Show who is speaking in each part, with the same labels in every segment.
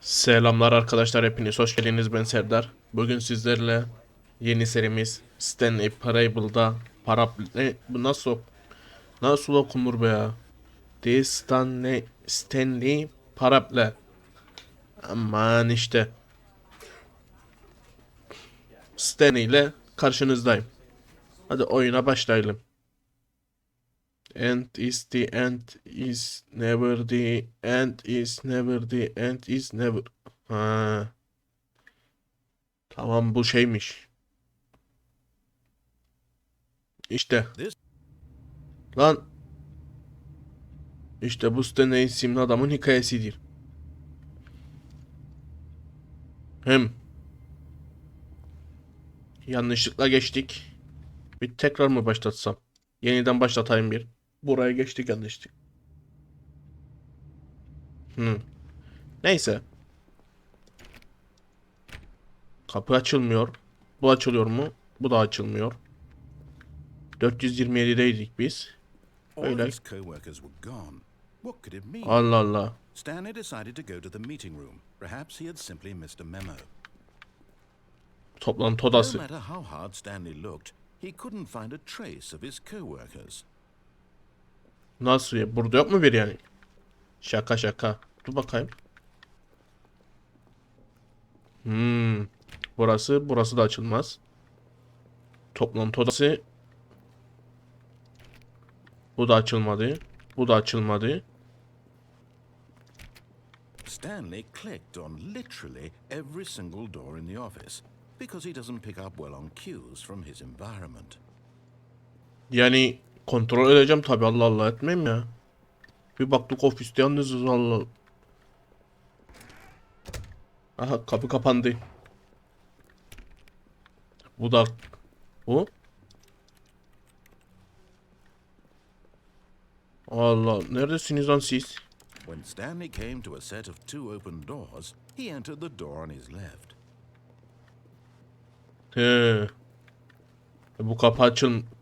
Speaker 1: Selamlar arkadaşlar, hepiniz hoş geldiniz. Ben Serdar. Bugün sizlerle yeni serimiz Stanley Parable'da bu nasıl okunur be ya? Stanley Parable. Aman işte. Stanley ile karşınızdayım. Hadi oyuna başlayalım. End is the end is never the end is never the end is never. Ha, tamam, bu şeymiş. İşte. Lan, işte bu Stanley isimli adamın hikayesidir. Hem yanlışlıkla geçtik. Bir tekrar mı başlatsam? Yeniden başlatayım bir. Buraya geçtik yanlışlıkla. Neyse. Kapı açılmıyor. Bu açılıyor mu? Bu da açılmıyor. 427'deydik biz. Öyle. Allah Allah.
Speaker 2: Stanley decided to go to the meeting room. Perhaps he had simply missed a memo.
Speaker 1: Toplantı
Speaker 2: No
Speaker 1: odası.
Speaker 2: matter how hard Stanley looked, he couldn't find a trace of his co-workers.
Speaker 1: Nasıl ya? Burada yok mu bir yani? Şaka şaka. Dur bakayım. Burası da açılmaz. Toplantı odası. Bu da açılmadı. Bu da açılmadı.
Speaker 2: Stanley clicked on literally every single door in the office because he doesn't pick up well on cues from his environment.
Speaker 1: Yani kontrol edeceğim tabi, Allah Allah etmeyeyim ya. Bir baktık ofiste yalnızız, Allah Allah. Aha, kapı kapandı. Bu da bu. Allah, neredesiniz lan siz?
Speaker 2: When Stanley came to a set of two open doors, he entered the door on his left.
Speaker 1: He. Bu kapı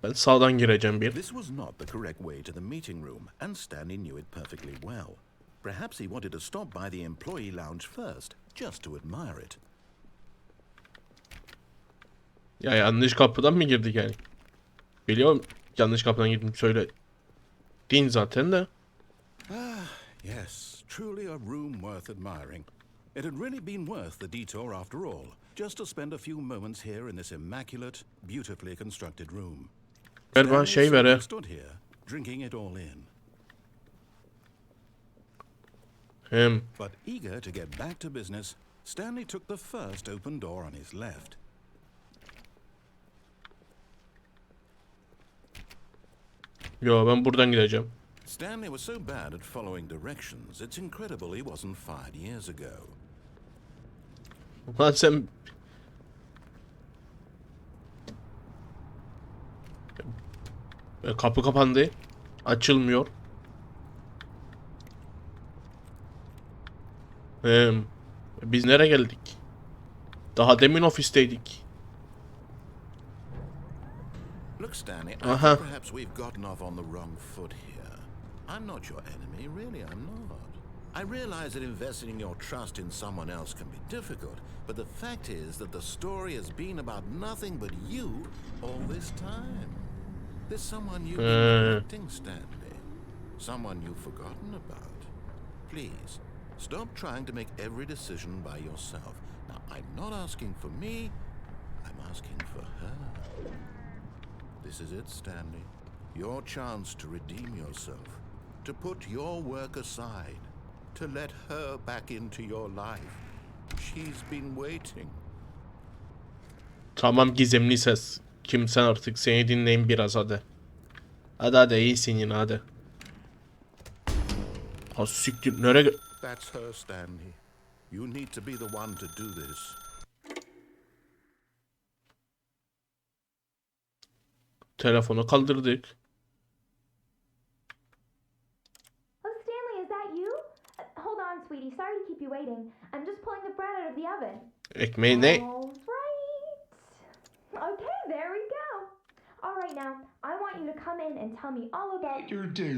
Speaker 1: ben sağdan gireceğim bir.
Speaker 2: This was not the correct way to the meeting room, and Stanley knew it perfectly well. Perhaps he wanted to stop by the employee lounge first, just to admire it.
Speaker 1: Ya yanlış kapıdan mı girdik yani? Biliyorum, yanlış kapıdan girdim, söyle. Din zaten de.
Speaker 2: Yes, truly a room worth admiring. It had really been worth the detour after all, just to spend a few moments here in this immaculate, beautifully constructed room.
Speaker 1: Ver bana şey ver he.
Speaker 2: Stood here, drinking it all in.
Speaker 1: Hem.
Speaker 2: But eager to get back to business, Stanley took the first open door on his left.
Speaker 1: Yo, ben buradan gideceğim.
Speaker 2: Stanley was so bad at following directions, it's incredible he wasn't fired years ago.
Speaker 1: Lan sen... Kapı kapandı. Açılmıyor. Biz nereye geldik? Daha demin ofisteydik.
Speaker 2: Look, Stanley, I
Speaker 1: Uh-huh.
Speaker 2: think perhaps we've gotten off on the wrong foot here. I'm not your enemy, really, I'm not. I realize that investing your trust in someone else can be difficult, but the fact is that the story has been about nothing but you all this time. There's someone you've been neglecting, Stanley. Someone you've forgotten about. Please, stop trying to make every decision by yourself. Now, I'm not asking for me, I'm asking for her. This is it, Stanley. Your chance to redeem yourself. To put your work aside. To let her back into your life. She's been waiting.
Speaker 1: Tamam, gizemli ses. Kimsen artık, seni dinleyin biraz hadi. Hadi iyisin yine hadi. Ha siktir, nereye...
Speaker 2: That's her, Stanley. You need to be the one to do this.
Speaker 1: Telefonu kaldırdık.
Speaker 3: Oh, Stanley, is that you? Hold on, sweetie. Sorry to keep you waiting. I'm just pulling the bread out of the oven.
Speaker 1: Ekmeği ne?
Speaker 3: All right. Okay, there we go. All right, now, I want you to come in and tell me all about your day.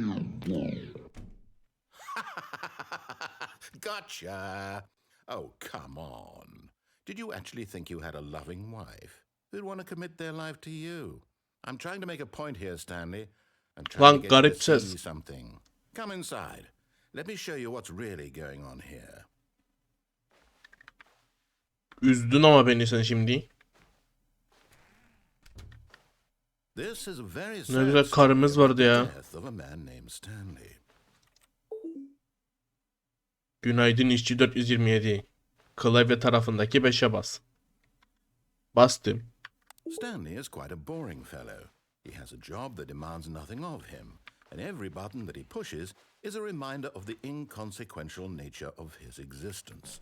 Speaker 2: Gotcha. Oh, come on. Did you actually think you had a loving wife who'd want to commit their life to you? I'm trying to make a point here, Stanley. I'm trying to get you
Speaker 1: Garip
Speaker 2: to see
Speaker 1: ses.
Speaker 2: something. Come inside. Let me show you what's really going on here.
Speaker 1: Üzdün ama beni sen şimdi.
Speaker 2: This is a very
Speaker 1: Ne
Speaker 2: sad
Speaker 1: güzel karımız
Speaker 2: story
Speaker 1: vardı
Speaker 2: about the
Speaker 1: ya.
Speaker 2: death of a man named Stanley.
Speaker 1: Günaydın işçi 427. Klavye tarafındaki 5'e bas. Bastım.
Speaker 2: Stanley is quite a boring fellow. He has a job that demands nothing of him, and every button that he pushes is a reminder of the inconsequential nature of his existence.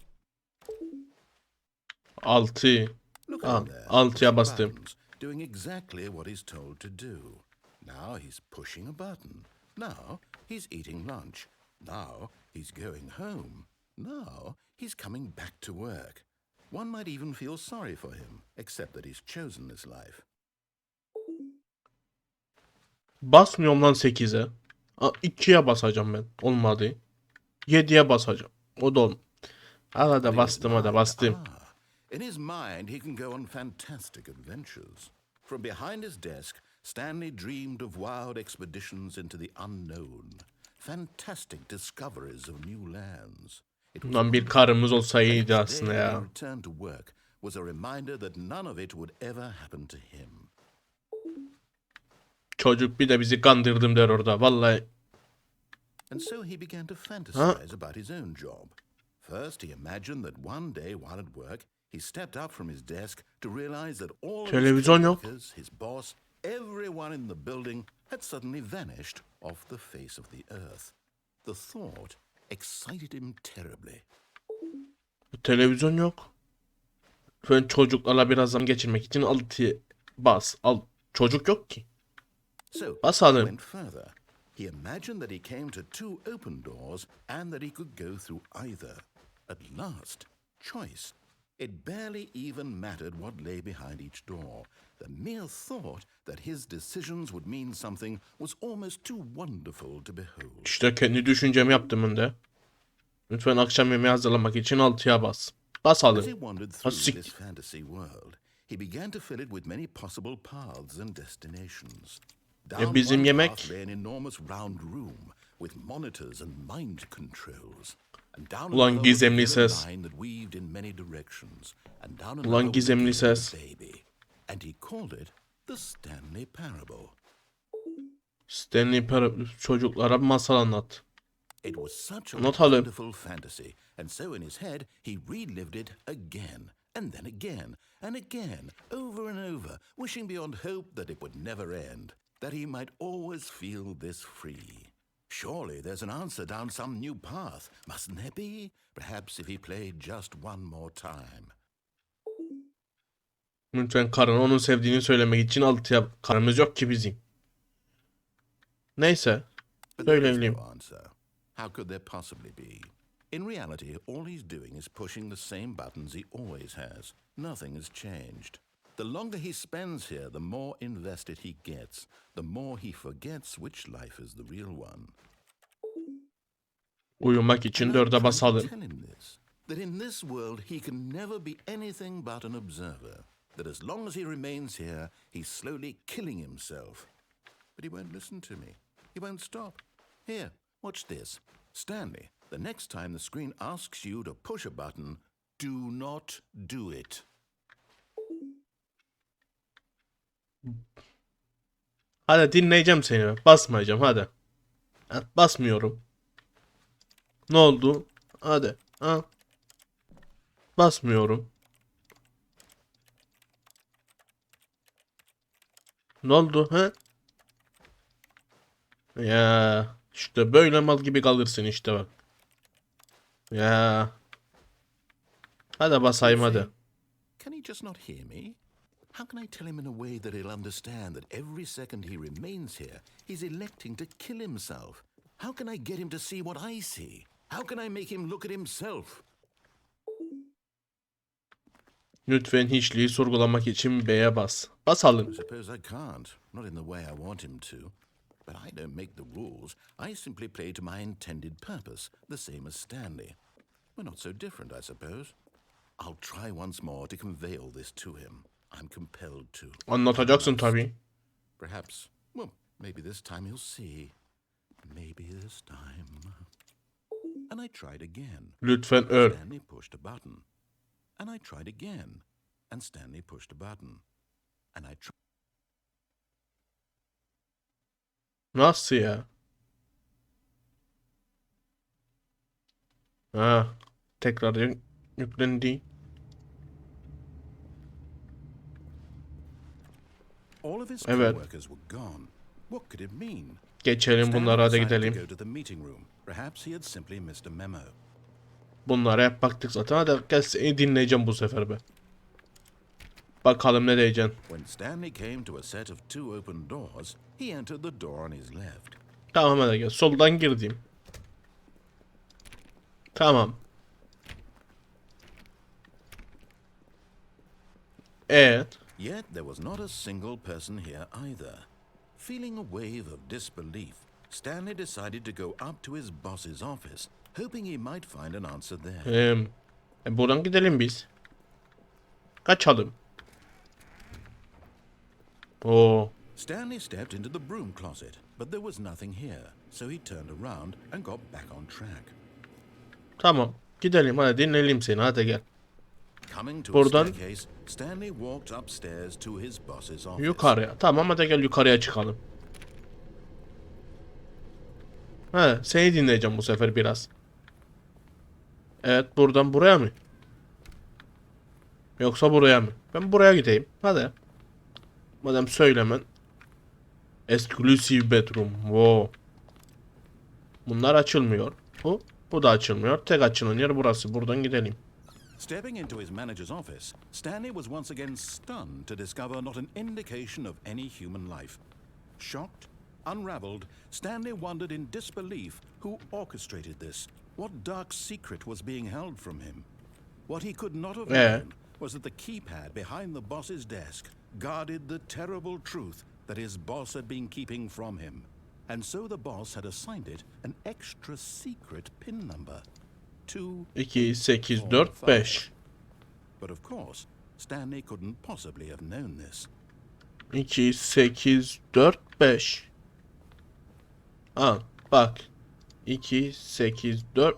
Speaker 1: 6.
Speaker 2: Look at him there,
Speaker 1: 6'ya
Speaker 2: pushing
Speaker 1: bastım.
Speaker 2: buttons, doing exactly what he's told to do. Now he's pushing a button. Now he's eating lunch. Now he's going home. Now he's coming back to work. One might even feel sorry for him, except that he's chosen this life.
Speaker 1: Basmıyorum lan 8'e. 2'ye basacağım ben. Olmadı. 7'ye basacağım. O da olmadı. Hadi bastım hadi bastım.
Speaker 2: In his mind, he can go on fantastic adventures. From behind his desk, Stanley dreamed of wild expeditions into the unknown, fantastic discoveries of new lands. It was
Speaker 1: Lan bir
Speaker 2: wonderful.
Speaker 1: karımız olsa
Speaker 2: And
Speaker 1: iyiydi
Speaker 2: each day
Speaker 1: aslında
Speaker 2: when he
Speaker 1: ya.
Speaker 2: returned to work was a reminder that none of it would ever happen to him.
Speaker 1: Çocuk bir de bizi kandırdım der orada. Vallahi
Speaker 2: And so he began to fantasize about his own job. First, he imagined that one day while at work, he stepped up from his desk to realize that all of his
Speaker 1: Televizyon yok.
Speaker 2: coworkers, his boss, everyone in the building had suddenly vanished off the face of the earth. The thought excited him terribly.
Speaker 1: televizyon yok. Ben çocuklarla biraz zaman geçirmek için 6'ya bas. Çocuk yok ki.
Speaker 2: So
Speaker 1: Basalım.
Speaker 2: he went further. He imagined that he came to two open doors and that he could go through either. At last, choice. It barely even mattered what lay behind each door. The mere thought that his decisions would mean something was almost too wonderful to behold.
Speaker 1: İşte kendi düşüncemi yaptım önde. Lütfen akşam yemeği hazırlamak için 6'ya bas. Basalım.
Speaker 2: As he wandered through this fantasy world, he began to fill it with many possible paths and destinations. Down
Speaker 1: bizim
Speaker 2: one
Speaker 1: yemek?
Speaker 2: path lay an enormous round room with monitors and mind controls. And down
Speaker 1: Ulan
Speaker 2: another was a
Speaker 1: gizemli
Speaker 2: vivid
Speaker 1: ses.
Speaker 2: line that weaved in many directions. And down
Speaker 1: Ulan
Speaker 2: another was a
Speaker 1: gizemli
Speaker 2: game of
Speaker 1: ses.
Speaker 2: baby. And he called it the Stanley Parable.
Speaker 1: Stanley Parable çocuklara bir masal anlat.
Speaker 2: It was such a
Speaker 1: Not alone.
Speaker 2: wonderful fantasy, and so in his head he relived it again, and then again, and again, over and over, wishing beyond hope that it would never end, that he might always feel this free. Surely there's an answer down some new path, mustn't there be? Perhaps if he played just one more time.
Speaker 1: Lütfen karına onun sevdiğini söylemek için 6'ya. Karımız yok ki bizim. Neyse.
Speaker 2: But there is
Speaker 1: Söyleyeyim.
Speaker 2: no answer. How could there possibly be? In reality, all he's doing is pushing the same buttons he always has. Nothing has changed. The longer he spends here, the more invested he gets, the more he forgets which life is the real one.
Speaker 1: Uyumak için
Speaker 2: And I'm
Speaker 1: 4'e
Speaker 2: trying to
Speaker 1: basalım.
Speaker 2: tell him this, that in this world he can never be anything but an observer, that as long as he remains here, he's slowly killing himself. But he won't listen to me. He won't stop. Here, watch this. Stanley, the next time the screen asks you to push a button, do not do it.
Speaker 1: Hadi dinleyeceğim seni. Basmayacağım hadi. Ha, basmıyorum. Ne oldu? Hadi. Ha. Basmıyorum. Ne oldu? Ha? Ya işte böyle mal gibi kalırsın işte bak. Ya. Hadi basayım hadi.
Speaker 2: Can he just not hear me? How can I tell him in a way that he'll understand that every second he remains here, he's electing to kill himself? How can I get him to see what I see? How can I make him look at himself?
Speaker 1: Lütfen hiçliği sorgulamak için B'ye bas. Basalım.
Speaker 2: I suppose I can't, not in the way I want him to. But I don't make the rules. I simply play to my intended purpose, the same as Stanley. We're not so different, I suppose. I'll try once more to convey all this to him. I'm compelled to.
Speaker 1: Anlatacaksın tabii.
Speaker 2: Perhaps, well, maybe this time he'll see. Maybe this time. And I tried again.
Speaker 1: Lütfen öl.
Speaker 2: Stanley pushed a button. And I tried again. And Stanley pushed a button. And I tried.
Speaker 1: Nasıl ya? Ha, tekrar yüklendi.
Speaker 2: All of his
Speaker 1: Evet.
Speaker 2: co-workers were gone. What could it mean?
Speaker 1: Geçelim bunlara, hadi
Speaker 2: Stanley decided
Speaker 1: gidelim.
Speaker 2: to go to the meeting room. Perhaps he had simply missed a memo.
Speaker 1: Bunlara hep baktık zaten. Hadi gel, seni dinleyeceğim bu sefer be. Bakalım ne diyeceksin.
Speaker 2: When Stanley came to a set of two open doors, he entered the door on his left.
Speaker 1: Tamam hadi gel. Soldan girdim. Tamam. Evet.
Speaker 2: Yet there was not a single person here either. Feeling a wave of disbelief, Stanley decided to go up to his boss's office, hoping he might find an answer there.
Speaker 1: Buradan gidelim biz. Kaçalım. Oo.
Speaker 2: Stanley stepped into the broom closet, but there was nothing here, so he turned around and got back on track.
Speaker 1: Tamam. Gidelim hadi, dinleyelim seni, hadi gel.
Speaker 2: Coming to
Speaker 1: Buradan-
Speaker 2: a staircase, Stanley walked upstairs to his boss's office.
Speaker 1: Yukarıya. Tamam hadi gel, yukarıya çıkalım. He, seni dinleyeceğim bu sefer biraz. Evet, buradan buraya mı? Yoksa buraya mı? Ben buraya gideyim. Hadi. Madem söylemen. Exclusive bedroom. Wow. Bunlar açılmıyor. Bu da açılmıyor. Tek açılan yer burası. Buradan gidelim.
Speaker 2: Stepping into his manager's office, Stanley was once again stunned to discover not an indication of any human life. Shocked, unraveled, Stanley wondered in disbelief who orchestrated this. What dark secret was being held from him? What he could not have known was that the keypad behind the boss's desk guarded the terrible truth that his boss had been keeping from him. And so the boss had assigned it an extra secret pin number. 2,
Speaker 1: 2, 8, 4, 5.
Speaker 2: But of course, Stanley couldn't possibly have known this.
Speaker 1: 2, 8, 4, 5. Aa, bak. 2, 8, 4.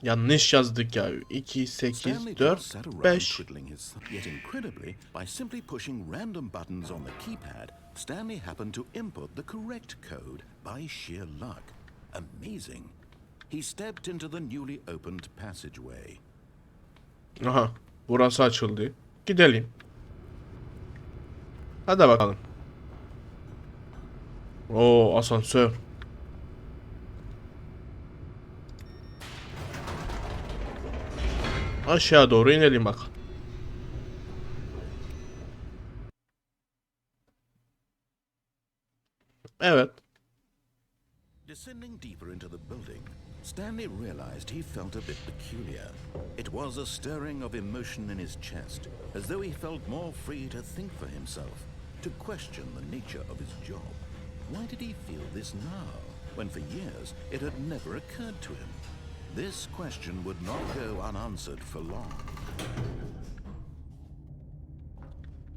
Speaker 1: Yanlış yazdık ya. 2, 8,
Speaker 2: Stanley
Speaker 1: 4,
Speaker 2: just sat around
Speaker 1: 5.
Speaker 2: twiddling his thumb. Yet incredibly, by simply pushing random buttons on the keypad, Stanley happened to input the correct code by sheer luck. Amazing. He stepped into the newly opened passageway.
Speaker 1: Aha. Burası açıldı. Gidelim. Hadi bakalım. Oo, asansör. Aşağı doğru inelim bak. Evet.
Speaker 2: Descending deeper into the building, Stanley realized he felt a bit peculiar. It was a stirring of emotion in his chest, as though he felt more free to think for himself, to question the nature of his job. Why did he feel this now, when for years it had never occurred to him? This question would not go unanswered for long.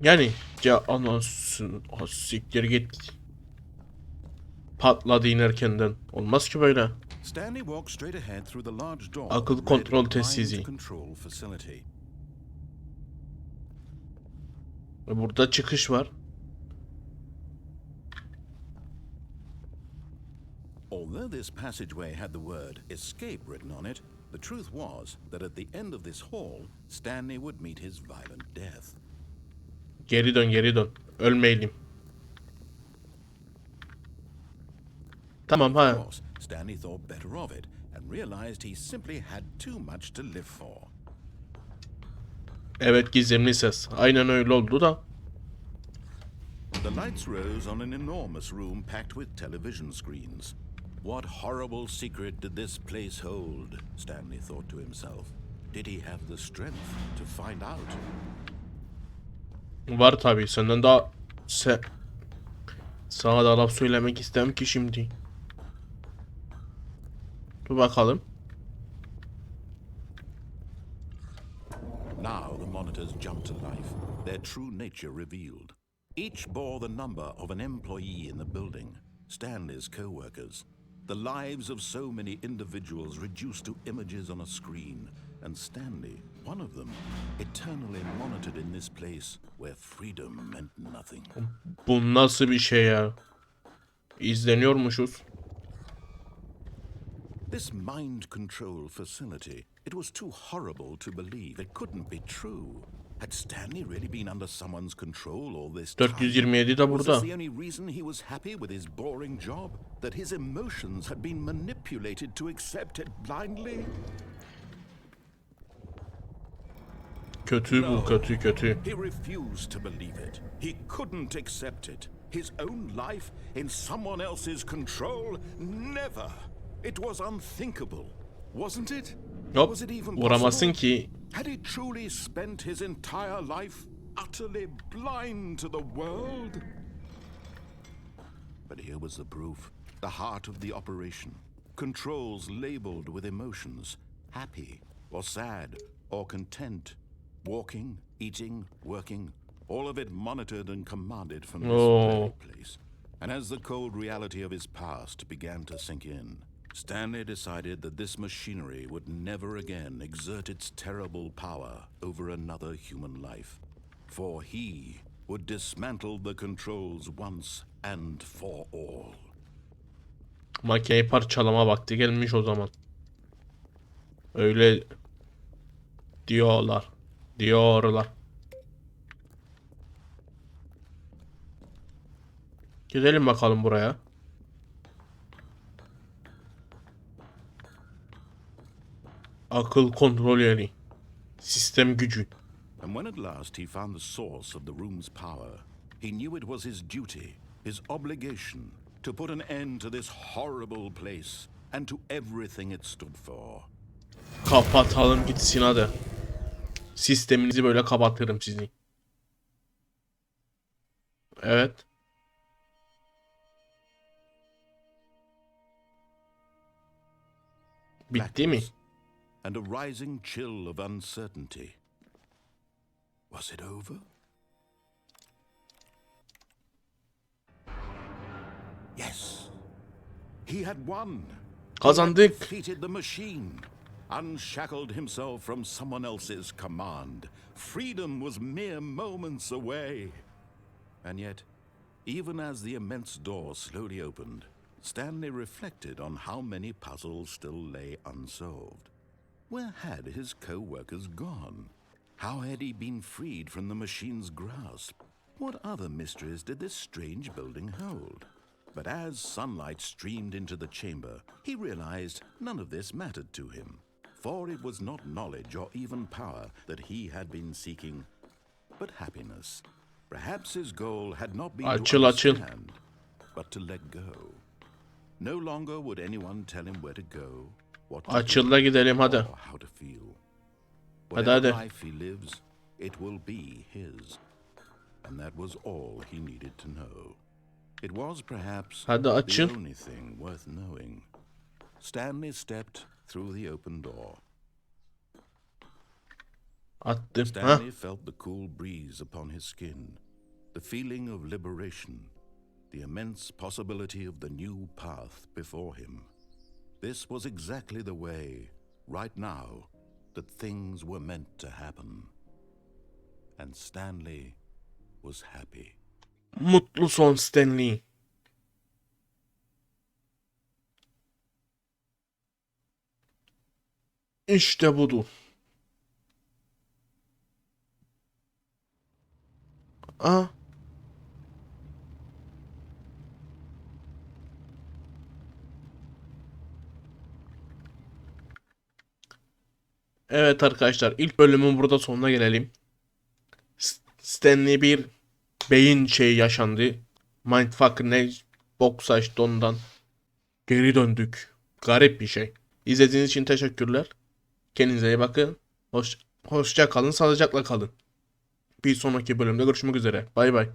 Speaker 1: Yani anasın, siktir git. Patladı inerkenden. Olmaz ki böyle.
Speaker 2: Stanley walked straight ahead through the large door.
Speaker 1: Akıl kontrol telsizi.
Speaker 2: Control facility.
Speaker 1: Ve burada çıkış var.
Speaker 2: Although this passageway had the word escape written on it, the truth was that at the end of this hall, Stanley would meet his violent death.
Speaker 1: Geri dön, geri dön. Ölmeyelim. Tamam
Speaker 2: Of
Speaker 1: ha.
Speaker 2: course, Stanley thought better of it and realized he simply had too much to live for.
Speaker 1: Evet, gizemli ses. Aynen öyle oldu da.
Speaker 2: The lights rose on an enormous room packed with television screens. What horrible secret did this place hold? Stanley thought to himself. Did he have the strength to find out?
Speaker 1: Var tabii, senden daha sana da laf söylemek istemem ki şimdi. Dur bakalım.
Speaker 2: Now the monitors jumped to life, their true nature revealed. Each bore the number of an employee in the building, Stanley's co-workers. The lives of so many individuals reduced to images on a screen, and Stanley, one of them, eternally monitored in this place where freedom meant nothing.
Speaker 1: Bu nasıl bir şey ya? İzleniyormuşuz.
Speaker 2: This mind control facility, it was too horrible to believe. It couldn't be true. Had Stanley really been under someone's control all this time?
Speaker 1: 427 de
Speaker 2: Was
Speaker 1: burada.
Speaker 2: this the only reason he was happy with his boring job? That his emotions had been manipulated to accept it blindly?
Speaker 1: Kötü bu, kötü kötü.
Speaker 2: He refused to believe it. He couldn't accept it. His own life in someone else's control? Never. It was unthinkable, wasn't it?
Speaker 1: Yok,
Speaker 2: Was it even
Speaker 1: vuramazsın
Speaker 2: possible?
Speaker 1: ki.
Speaker 2: Had he truly spent his entire life utterly blind to the world? But here was the proof, the heart of the operation. Controls labeled with emotions, happy or sad or content. Walking, eating, working, all of it monitored and commanded from this very place. And as the cold reality of his past began to sink in, Stanley decided that this machinery would never again exert its terrible power over another human life. For he would dismantle the controls once and for all.
Speaker 1: Makineyi parçalama vakti gelmiş o zaman. Öyle diyorlar. Diyorlar. Gidelim bakalım buraya. Akıl kontrol yeri. Sistem gücü.
Speaker 2: And when at last he found the source of the room's power, he knew it was his duty, his obligation, to put an end to this horrible place and to everything it stood for.
Speaker 1: Kapatalım gitsin hadi. Sisteminizi böyle kapatırım sizi. Evet. Bitti mi?
Speaker 2: And a rising chill of uncertainty. Was it over? Yes. He had won.
Speaker 1: Kazandık.
Speaker 2: Defeated the machine. Unshackled himself from someone else's command. Freedom was mere moments away. And yet, even as the immense door slowly opened, Stanley reflected on how many puzzles still lay unsolved. Where had his co-workers gone? How had he been freed from the machine's grasp? What other mysteries did this strange building hold? But as sunlight streamed into the chamber, he realized none of this mattered to him. For it was not knowledge or even power that he had been seeking, but happiness. Perhaps his goal had not been to understand, but to let go. No longer would anyone tell him where to go, what to
Speaker 1: Açıl
Speaker 2: do,
Speaker 1: da gidelim hadi.
Speaker 2: or how to feel.
Speaker 1: Hadi
Speaker 2: Whatever
Speaker 1: hadi.
Speaker 2: life he lives, it will be his. And that was all he needed to know. It was perhaps
Speaker 1: Hadi
Speaker 2: the
Speaker 1: açıl.
Speaker 2: only thing worth knowing. Stanley stepped through the open door.
Speaker 1: Attım.
Speaker 2: Stanley felt the cool breeze upon his skin, the feeling of liberation, the immense possibility of the new path before him. This was exactly the way, right now, that things were meant to happen. And Stanley was happy.
Speaker 1: Mutlu son Stanley. İşte budur. Aa. Evet arkadaşlar, ilk bölümün burada sonuna gelelim. Stanley bir beyin şeyi yaşandı. Mindfuck ne boksa açtı ondan. Geri döndük. Garip bir şey. İzlediğiniz için teşekkürler. Kendinize iyi bakın. Hoşça kalın, sağlıcakla kalın. Bir sonraki bölümde görüşmek üzere. Bay bay.